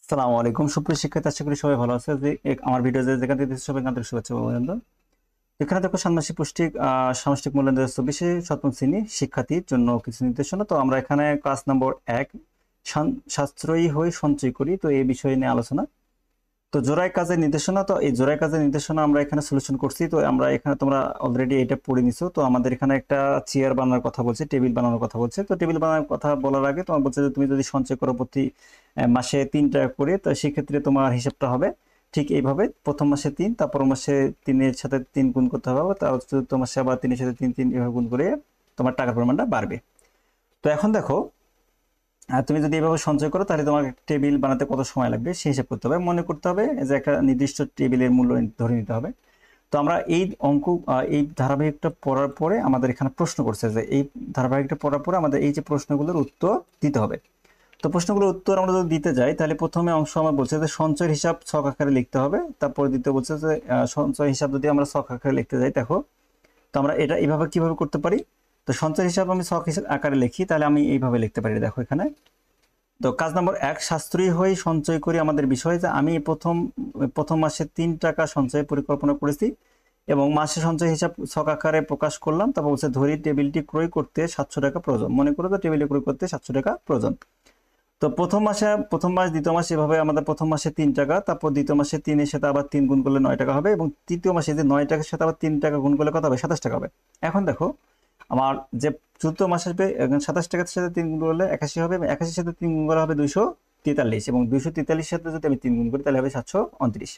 আসসালামু আলাইকুম সুপ্রিয় শিক্ষার্থী, আশা করি সবাই ভালো আছে। যে আমার ভিডিও যেখান থেকে সবাই আন্তরিক শুভেচ্ছা ও অভিনন্দন। এখানে দেখো ষান্মাসিক পুষ্টিক সামষ্টিক মূল্যায়ন ২০২৪ সপ্তম শ্রেণী শিক্ষার্থীর জন্য কিছু নির্দেশনা। তো আমরা এখানে ক্লাস নম্বর ১ সাশ্রয়ী হয়ে সঞ্চয় করি, তো এই বিষয় নিয়ে আলোচনা। তো জোড়ায় কাজের নির্দেশনা, তো এই জোড়ায় কাজের নির্দেশনা আমরা এখানে সলিউশন করছি। তো আমরা এখানে তোমরা অলরেডি এটা পড়ে নিছো। তো আমাদের এখানে একটা চেয়ার বানানোর কথা বলছে, টেবিল বানানোর কথা বলছে। তো টেবিল বানানোর কথা বলার আগে তোমার বলছে যে তুমি যদি সঞ্চয় করো প্রতি মাসে ৩ টাকা করে, তো সেক্ষেত্রে তোমার হিসাবটা হবে ঠিক এইভাবে: প্রথম মাসে ৩, তারপর মাসে ৩-এর সাথে ৩ গুণ করতে হবে, তারপর চতুর্থ মাসে আবার ৩-এর সাথে ৩ এভাবে গুণ করে তোমার টাকার পরিমাণটা বাড়বে। তো এখন দেখো, তুমি যদি এভাবে সঞ্চয় করো তাহলে তোমার টেবিল বানাতে কত সময় লাগবে সেই হিসাব করতে হবে, মনে করতে হবে যে একটা নির্দিষ্ট টেবিলের মূল্য ধরে নিতে হবে। তো আমরা এই অঙ্ক এই ধারাবাহিকটা পড়ার পরে আমাদের এখানে প্রশ্ন করছে যে এই ধারাবাহিকটা পড়ার পরে আমাদের এই যে প্রশ্নগুলোর উত্তর দিতে হবে। তো প্রশ্নগুলোর উত্তর আমরা যদি দিতে যাই তাহলে প্রথমে অংশ আমার বলছে যে সঞ্চয়ের হিসাব ছক আকারে লিখতে হবে। তারপর দ্বিতীয় বলছে যে সঞ্চয় হিসাব যদি আমরা ছক আকারে লিখতে যাই, দেখো তো আমরা এটা এইভাবে কিভাবে করতে পারি। তো সঞ্চয় হিসাব আমি ছক হিসাব আকারে লিখি, তাহলে আমি এইভাবে লিখতে পারি। দেখো এখানে তো কাজ নম্বর ১, সাশ্রয়ী হয়ে সঞ্চয় করি আমাদের বিষয় যে আমি প্রথম মাসে ৩ টাকা সঞ্চয়ের পরিকল্পনা করেছি এবং মাসে সঞ্চয় হিসাব ছক আকারে প্রকাশ করলাম। তারপর বলছে ধরি টেবিলটি ক্রয় করতে ৭০০ টাকা প্রয়োজন। মনে করো তো টেবিলটি ক্রয় করতে ৭০০ টাকা প্রয়োজন। তো প্রথম মাস দ্বিতীয় মাস এভাবে আমাদের প্রথম মাসে ৩ টাকা, তারপর দ্বিতীয় মাসে ৩-এর সাথে আবার ৩ গুণ করলে ৯ টাকা হবে, এবং তৃতীয় মাসে যে ৯ টাকার সাথে আবার ৩ টাকা গুণ করলে কত হবে? ২৭ টাকা হবে। এখন দেখো আমার যে চতুর্থ মাস আসবে, ২৭ টাকার সাথে ৩ গুণ করলে ৮১ হবে, এবং ৮১-এর সাথে ৩ গুণ করা হবে ২৪৩, এবং ২৪৩ সাথে যদি আমি ৩ গুণ করি তাহলে হবে ৭২৯।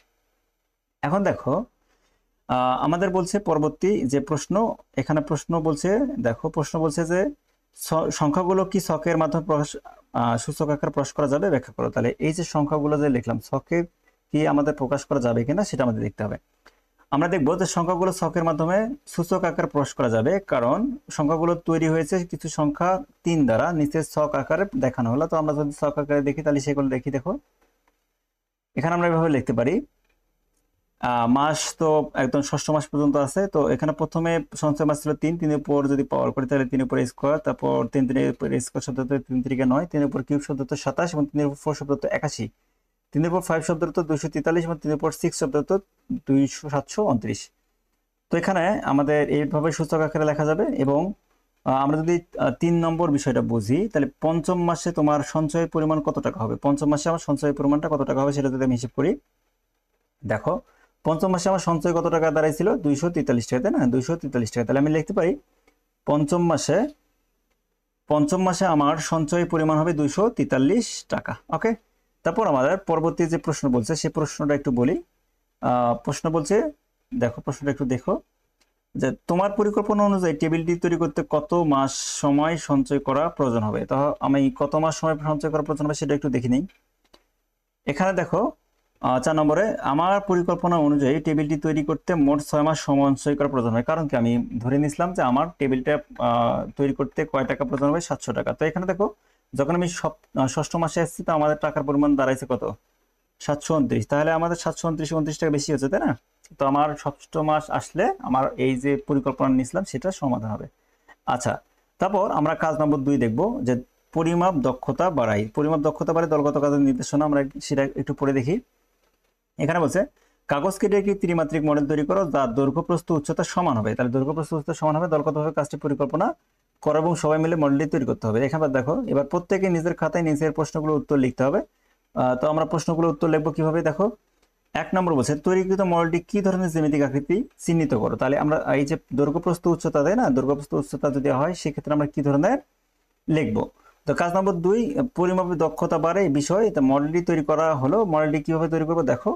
এখন দেখো আমাদের বলছে পরবর্তী যে প্রশ্ন, এখানে প্রশ্ন বলছে, দেখো প্রশ্ন বলছে যে সংখ্যাগুলো কি ছকের মাধ্যমে প্রকাশ সূচক আকারে প্রকাশ করা যাবে, ব্যাখ্যা করো। তাহলে এই যে সংখ্যাগুলো যে লিখলাম, ছকে কি আমাদের প্রকাশ করা যাবে কিনা সেটা আমাদের দেখতে হবে। আমরা দেখবো যে সংখ্যাগুলো ছকের মাধ্যমে সূচক আকারে প্রকাশ করা যাবে, কারণ সংখ্যাগুলো তৈরি হয়েছে কিছু সংখ্যা ৩ দ্বারা, নিচে ছক আকারে দেখানো হলো। তো আমরা যদি ছক আকারে দেখি তাহলে সেগুলো দেখি। দেখো এখানে আমরা এভাবে লিখতে পারি। মাস তো একদম ষষ্ঠ মাস পর্যন্ত আছে। তো এখানে প্রথমে সঞ্চয় মাস ছিল ৩, ৩-এর উপর যদি পাওয়ার করি তাহলে ৩-এর উপর স্কোয়ার, তারপর ৩-এর উপর স্কোয়ার শব্দ হতো ৩ 3 9, 3-এর উপর কিউব শব্দ হতো ২৭, এবং 3-এর উপর 4 শব্দ হতো ৮১, 3-এর উপর 5 শব্দ হতো ২৪৩, এবং 3-এর উপর 6 শব্দ হতো ৭২৯। তো এখানে আমাদের এইভাবে সূচক আকারে লেখা যাবে। এবং আমরা যদি ৩ নম্বর বিষয়টা বুঝি, তাহলে পঞ্চম মাসে তোমার সঞ্চয়ের পরিমাণ কত টাকা হবে, পঞ্চম মাসে আমার সঞ্চয়ের পরিমাণটা কত টাকা হবে সেটা যদি আমি হিসেব করি। দেখো পঞ্চম মাসে আমার সঞ্চয় কত টাকা দাঁড়াইছিল? ২৪৩ টাকা, তাই না? ২৪৩ টাকা। তাহলে আমি লিখতে পারি পঞ্চম মাসে আমার সঞ্চয় পরিমাণ হবে ২৪৩ টাকা। ওকে, তারপর আমাদের পরবর্তী যে প্রশ্ন বলছে সেই প্রশ্নটা একটু বলি। প্রশ্ন বলছে, দেখো প্রশ্নটা একটু দেখো যে তোমার পরিকল্পনা অনুযায়ী টেবিলটি তৈরি করতে কত মাস সময় সঞ্চয় করা প্রয়োজন হবে। তো আমি কত মাস সময় সঞ্চয় করা প্রয়োজন হবে সেটা একটু দেখে নিই। এখানে দেখো ৪ নম্বরে আমার পরিকল্পনা অনুযায়ী টেবিলটি তৈরি করতে মোট ৬ মাস সঞ্চয় করা প্রয়োজন হয়। কারণ কি, আমি ধরে নিয়েছিলাম যে আমার টেবিলটা তৈরি করতে কয় টাকা প্রয়োজন হবে? ৭০০ টাকা। তো এখানে দেখো যখন আমি ষষ্ঠ মাসে আসছি, তো আমাদের টাকার পরিমাণ দাঁড়াইছে কত? ৭২৯। তাহলে আমাদের ৭২৯-২৯ টাকা বেশি হচ্ছে, তাই না? তো আমার ষষ্ঠ মাস আসলে আমার এই যে পরিকল্পনা নিয়েছিলাম সেটা সমাধান হবে। আচ্ছা, তারপর আমরা কাজ নম্বর ২ দেখব যে পরিমাপ দক্ষতা বাড়াই। পরিমাপ দক্ষতা বাড়াই দলগত কাজের নির্দেশনা, আমরা সেটা একটু পড়ে দেখি। এখানে বলছে কাগজ কেটে একটি ত্রিমাত্রিক মডেল তৈরি করো যার দৈর্ঘ্য প্রস্থ উচ্চতা সমান হবে। তাহলে দৈর্ঘ্য প্রস্থ উচ্চতা সমান হবে, দলগতভাবে কাজটি পরিকল্পনা করো এবং সবাই মিলে মডেলটি তৈরি করতে হবে। এখানে দেখো এবার প্রত্যেকে নিজের খাতায় নিজের প্রশ্নগুলো উত্তর লিখতে হবে। তো আমরা প্রশ্নগুলো উত্তর লিখবো কিভাবে? দেখো ১ নম্বর বলছে তৈরিকৃত মডেলটি কি ধরনের জ্যামিতিক আকৃতি চিহ্নিত করো। তাহলে আমরা এই যে দৈর্ঘ্য প্রস্থ উচ্চতা, তাই না? দৈর্ঘ্য প্রস্থ উচ্চতা যদি হয় সেক্ষেত্রে আমরা কি ধরনের লিখবো। তো কাজ নম্বর ২, পরিমাপের দক্ষতা বাড়ে বিষয়। তো মডেলটি তৈরি করা হলো, মডেলটি কিভাবে তৈরি করবো? দেখো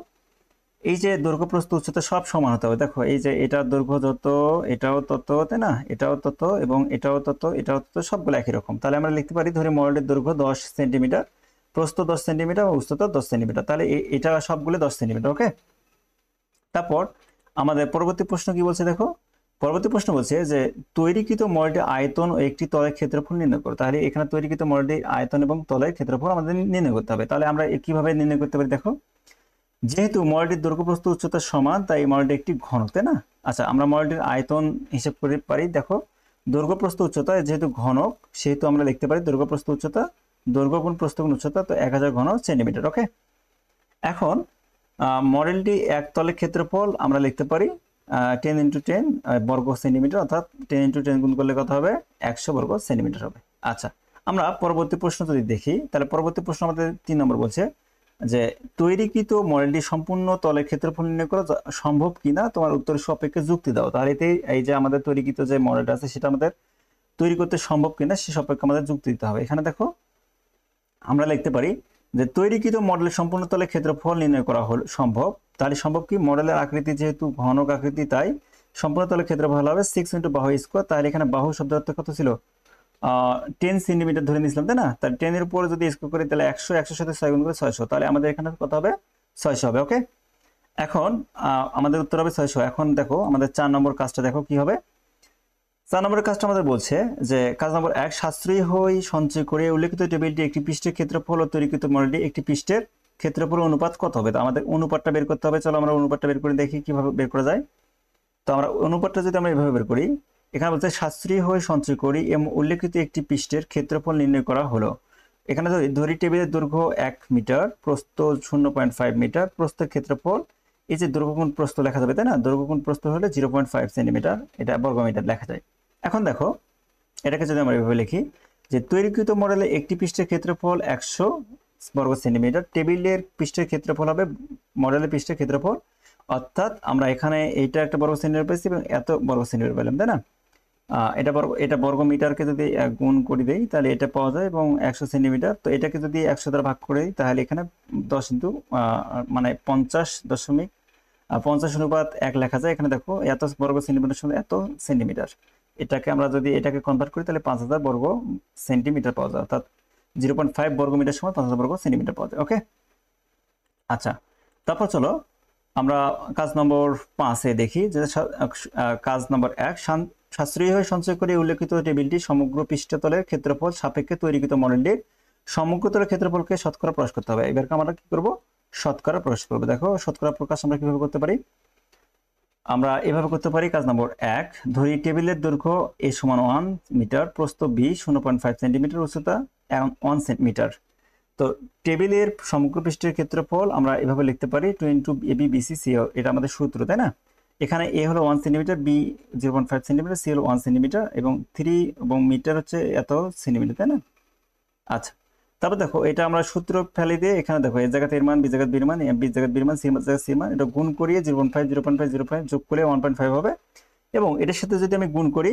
এই যে দৈর্ঘ্য প্রস্থ উচ্চতা সব সমান হতে হবে। দেখো এই যে এটার দৈর্ঘ্য যত, এটাও তত, তাই না? এটাও তত, এবং এটাও তত, এটাও তত, সবগুলো একই রকম। তাহলে আমরা লিখতে পারি ধরি মডেলের দৈর্ঘ্য ১০ সেন্টিমিটার, প্রস্থ ১০ সেন্টিমিটার, উচ্চতা 10 সেন্টিমিটার। তাহলে এটা সবগুলো 10 সেন্টিমিটার। ওকে, তারপর আমাদের পরবর্তী প্রশ্ন কি বলছে? দেখো পরবর্তী প্রশ্ন বলছে যে তৈরিকৃত মডেলটির আয়তন ও একটি তলের ক্ষেত্রফল নির্ণয় করো। তাহলে এখানে তৈরিকৃত মডেলটির আয়তন এবং তলের ক্ষেত্রফল আমাদের নির্ণয় করতে হবে। তাহলে আমরা কিভাবে নির্ণয় করতে পারি? দেখো যেহেতু মডেলটির দৈর্ঘ্য প্রস্থ উচ্চতা সমান, তাই এই মডেলটি একটি ঘনক, তাই না? আচ্ছা, আমরা মডেলটির আয়তন হিসেব করতে পারি। দেখো দৈর্ঘ্য প্রস্থ উচ্চতা যেহেতু ঘনক, সেহেতু আমরা লিখতে পারি দৈর্ঘ্য প্রস্থ উচ্চতা, দৈর্ঘ্য গুণ প্রস্থ গুণ উচ্চতা, তো ১০০০ ঘন সেন্টিমিটার। ওকে, এখন মডেলটি এক তলের ক্ষেত্রফল আমরা লিখতে পারি 10 × 10 বর্গ সেন্টিমিটার, অর্থাৎ 10 × 10 গুণ করলে কত হবে, 100 বর্গ সেন্টিমিটার হবে। আচ্ছা, আমরা পরবর্তী প্রশ্ন যদি দেখি, তাহলে পরবর্তী প্রশ্ন আমাদের 3 নম্বর বলছে যে তৈরিকৃত মডেলটি সম্পূর্ণ তলের ক্ষেত্রফল নির্ণয় করা সম্ভব কিনা, তোমার উত্তর সাপেক্ষে যুক্তি দাও। তাহলে এই যে আমাদের তৈরিকৃত যে মডেলটা আছে সেটা আমাদের তৈরি করতে সম্ভব কিনা সে সাপেক্ষে আমাদের যুক্তি দিতে হবে। এখানে দেখো আমরা লিখতে পারি যে তৈরিকৃত মডেলের সম্পূর্ণ তলের ক্ষেত্রফল নির্ণয় করা হল সম্ভব। তাহলে সম্ভব কি, মডেলের আকৃতি যেহেতু ঘনক আকৃতি, তাই সম্পূর্ণ তলের ক্ষেত্রফল হবে 6 × বাহু স্কোয়ার। তাহলে এখানে বাহু শব্দের অর্থ কত ছিল, 10 সেন্টিমিটার ধরে নিয়েছিলাম, তাই না? তাহলে 10 এর উপরে যদি স্কোয়ার করি তাহলে 100, 100 সাথে 6 গুণ করে 600, তাহলে আমাদের এখানে কত হবে, 600 হবে। ওকে, এখন আমাদের উত্তর হবে 600। এখন দেখো আমাদের 4 নম্বর কাজটা দেখো কি হবে। 4 নম্বরের কাজটা আমাদের বলছে যে কাজ নম্বর 1, সাশ্রয়ী হই সঞ্চয় করে উল্লেখিত টেবিলটি একটি পৃষ্ঠের ক্ষেত্রফল ও তৈরিকৃত মডেলটি একটি পৃষ্ঠের ক্ষেত্রফল অনুপাত কত হবে। তো আমাদের অনুপাতটা বের করতে হবে। চলো আমরা অনুপাতটা বের করে দেখি কিভাবে বের করা যায়। তো আমরা অনুপাতটা যদি আমরা এভাবে বের করি, এখানে বলছে সাশ্রয়ী হয়ে সঞ্চয় করি এবং উল্লেখিত একটি পৃষ্ঠের ক্ষেত্রফল নির্ণয় করা হলো। এখানে ধরি টেবিলের দৈর্ঘ্য 1 মিটার, প্রস্থ 0.5 মিটার, প্রস্থের ক্ষেত্রফল, এই যে দৈর্ঘ্য গুণ প্রস্থ লেখা যাবে, তাই না? দৈর্ঘ্য গুণ প্রস্থ হলে 0.5 সেন্টিমিটার, এটা বর্গমিটার লেখা যায়। এখন দেখো এটাকে যদি আমরা এভাবে লিখি যে তৈরিকৃত মডেলে একটি পৃষ্ঠের ক্ষেত্রফল 100 বর্গ সেন্টিমিটার, টেবিলের পৃষ্ঠের ক্ষেত্রফল হবে মডেলের পৃষ্ঠের ক্ষেত্রফল, অর্থাৎ আমরা এখানে এইটা একটা বর্গ সেন্টিমিটার পেয়েছি এবং এত বর্গ সেন্টিমিটার পেলাম, তাই না? এটা বর্গ মিটারকে যদি গুণ করে দেই তাহলে এটা পাওয়া যায় এবং 100 সেন্টিমিটার। তো এটাকে যদি 100 দ্বারা ভাগ করে দিই তাহলে এখানে 10 ইন্টু মানে 50.50 লেখা যায়। এখানে দেখো এত বর্গ সেন্টিমিটার সঙ্গে এত সেন্টিমিটার, এটাকে আমরা যদি এটাকে কনভার্ট করি তাহলে 5000 বর্গ সেন্টিমিটার পাওয়া যায়, অর্থাৎ 0.5 বর্গ মিটার সমান 5000 বর্গ সেন্টিমিটার পাওয়া যায়। ওকে, আচ্ছা, তারপর চলো আমরা কাজ নম্বর 5-এ দেখি যে কাজ নম্বর 1, সাশ্রয়ী হয়ে সঞ্চয় করে উল্লেখিত টেবিলটি সমগ্র পৃষ্ঠতলের ক্ষেত্রফল সাপেক্ষে তৈরিকৃত মডেলটির সমগ্র তলের ক্ষেত্রফলকে শতকরা প্রকাশ করতে হবে। এবার আমরা কি করব, শতকরা প্রকাশ করব। দেখো শতকরা প্রকাশ আমরা কিভাবে করতে পারি, আমরা এভাবে করতে পারি। কাজ নম্বর 1, ধরি টেবিলের দৈর্ঘ্য a সমান 1 মিটার, প্রস্থ b 0.5 সেন্টিমিটার, উচ্চতা 1 সেন্টিমিটার। তো টেবিলের সমগ্র পৃষ্ঠের ক্ষেত্রফল আমরা এভাবে লিখতে পারি 2 × ab bc c, এটা আমাদের সূত্র, তাই না? এখানে a হলো 1 সেন্টিমিটার, b 0.5 সেন্টিমিটার, c হলো 1 সেন্টিমিটার এবং 3 এবং মিটার হচ্ছে এত সেন্টিমিটার, তাই না? আচ্ছা, তারপর দেখো এটা আমরা সূত্র ফেলে দিয়ে এখানে দেখো এই জায়গাতে এর মান, বি জায়গাতে বির মান, বি জায়গাতে বির মান, সি জায়গাতে সি মান, এটা গুণ করিয়ে 0.5 0.5 0.5 যোগ করলে 1.5 হবে এবং এটার সাথে যদি আমি গুণ করি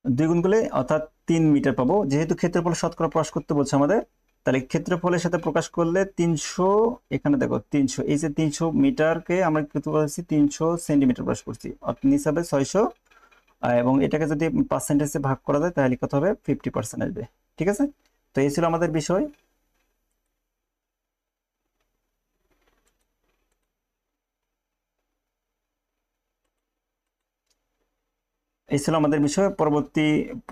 2 গুণ করলে অর্থাৎ 3 মিটার পাবো। যেহেতু ক্ষেত্রফল শতকরা প্রকাশ করতে বলছে আমাদের, তাহলে ক্ষেত্রফলের সাথে প্রকাশ করলে 300, এখানে দেখো 300, এই যে 300 মিটারকে আমরা কত বলছি, 300 সেন্টিমিটার প্রকাশ করছি, অর্থাৎ হিসাবে 600 এবং এটাকে যদি পার্সেন্টেজে ভাগ করা যায় তাহলে কত হবে, 50% আসবে। ঠিক আছে, তো এই ছিল আমাদের বিষয়। এই ছিল আমাদের বিষয়, পরবর্তী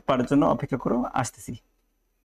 পার্টের জন্য অপেক্ষা করো, আসতেছি।